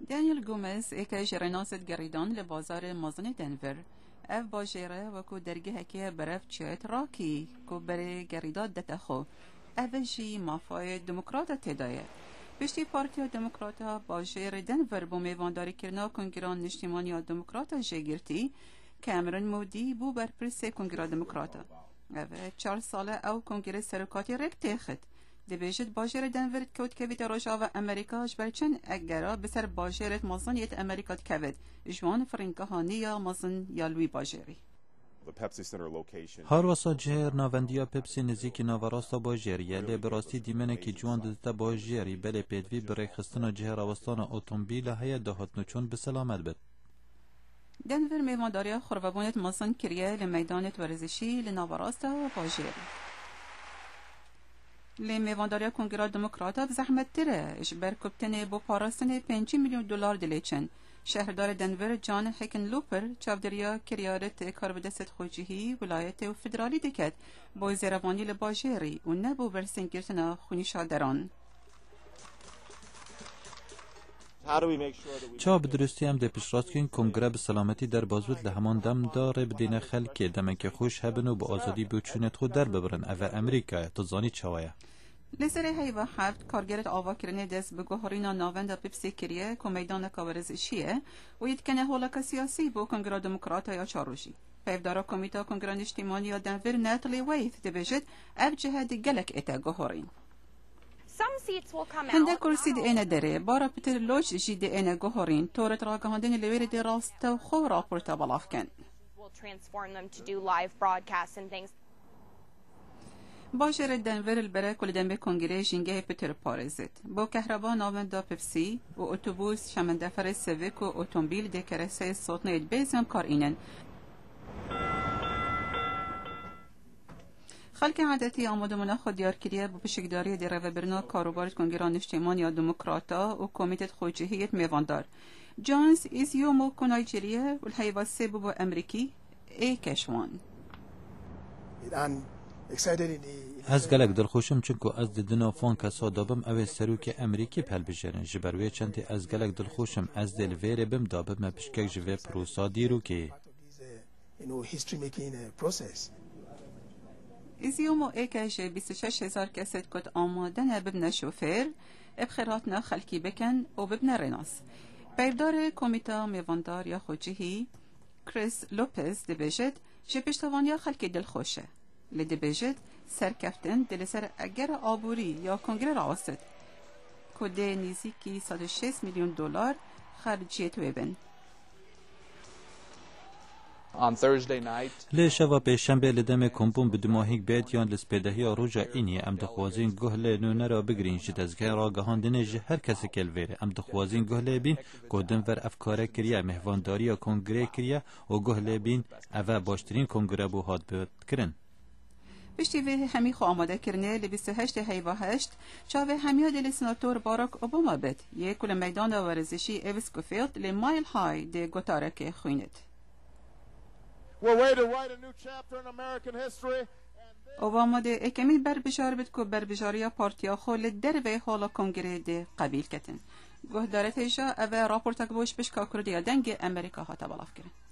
دانیل گومز ایک جرناست گریدان لبازار مازن دنور اف باجره وکو درگه که برف چیت راکی کو بره گریداد دتخو اف جی مافای دموکرات تدایه پشتی پارتیا دموکراتا باجر دنور بو میوانداری کرنا کنگران نشتیمانی دموکراتا جگرتی کامرون مودی بو برپرس کنگرا دموکراتا اف 4 ساله او کنگره سرکاتی رک تخت دبیجت باجر دنور کود کوید روشاو امریکاش برچن اگرا بسر باجرت مازنیت امریکات کوید جوان فرنکهانی یا مازن یا لوی باجری هر وسا جهر ناوندیا پپسی نزیکی ناوراستا باجریه لی براستی دیمنه کی جوان دتا باجری بله پیدوی برای خستنا جهر آوستان اوتومبیل هیا دهات نچون به سلامت بد. دنور میوانداری خروبونت مازن کریه لمیدانت ورزشی لناوراستا باجری. لی میوانداری کنگره دموکراتا بزحمت تره اجبر کپتنه با پاراستن 5 میلیون دلار دلیچن شهردار دنور جان هکن لوپر چاودریا کریارت کاربدست خوجهی ولایت و فدرالی دکت با زیروانی لباجری و نبو برسنگرتنا خونی شادران چا بدرستی هم ده پیشراست کن کنگره به سلامتی در بازود لهمان دم داره بدین خلکی دمک خوش هبن و با آزادی بچونت خود در ببرن اوه امریکا تزانی چوایه لسر هیوا هفت کارگرت آوا کرنه دست به گوهرینا ناوند پیپسی کریه که میدان کاورزشیه و یدکنه هولک سیاسی با کنگره دموکراتا یا چاروشی پیفدارا کمیتا کنگره نشتیمانی یا دنور ناتلی ویث دبیجت اف جهد گلک اتا گوهرین هنده کرسی دی اینه داره بارا پیتر لوچ جی دی اینه گوهرین طورت را گهاندن لویر دی راست و خو راپورتا بلاف کن باجر دنور البره کل دنبه کنگره جنگه پیتر پارزت با کهربا ناوندا پپسی و اتوبوس شمندفر سویک و اتومبیل دی کرسه صوتنا بیزم کار اینن خلق عادتی آماده مناخ دیار کریه با پشکداری دی روبرنا کاروبار کنگران اجتماعی یا دموکراتا و کمیتت خوجهیت میواندار جانز ایزیومو کنایجریه و الحیواسه بو امریکی ای کشوان از گلک دلخوشم چونکو از دیدنا فان کسا دابم اوه سروک امریکی پل بجرن جبروی چنتی از گلک دلخوشم از دل ویره بم دابم پشکک جوه پروسا دیرو که ایزیومو ایکش 26,000 کست کت آمادن ببن شوفر ابخیراتنا خلکی بکن و ببن رناس پیردار کمیتا میواندار یا خوجهی کریس لوپز دبیجت جه پشتوانیا خلکی دلخوشه لدبیجت سرکفتن دل سر اگر آبوری یا کنگره راست کده نیزیکی 106 میلیون دلار خرجیت ویبن لی شوا پیشنبه لدم کمپون بدماهیک بیت یان لسپیدهی روژا اینی ام دخوازین گهل نونه را بگرین جی دزگه را گهاندنه جه هر کسی کل ویره ام دخوازین گهل بین گودن ور افکاره کریه مهوانداری کنگره کریه و گهل بین اوه باشترین کنگره بو هاد بیت کرن پشتی وی همی خو آماده کرنه لی 28 هیوا 8 چاوه همیاد لی سناتور باراک اوباما بد یک کل میدان ورزشی ایوس کوفیلد لی مایل های دی گوتارک خوینت اوباما ده اکمیل بربشار بد کو بربشاریا پارتیا خول در وی حالا کنگره ده قبیل کتن گوه دارت هیشا اوه راپورتاک بوش بشکا کردیا دنگ امریکا ها تبالاف کرن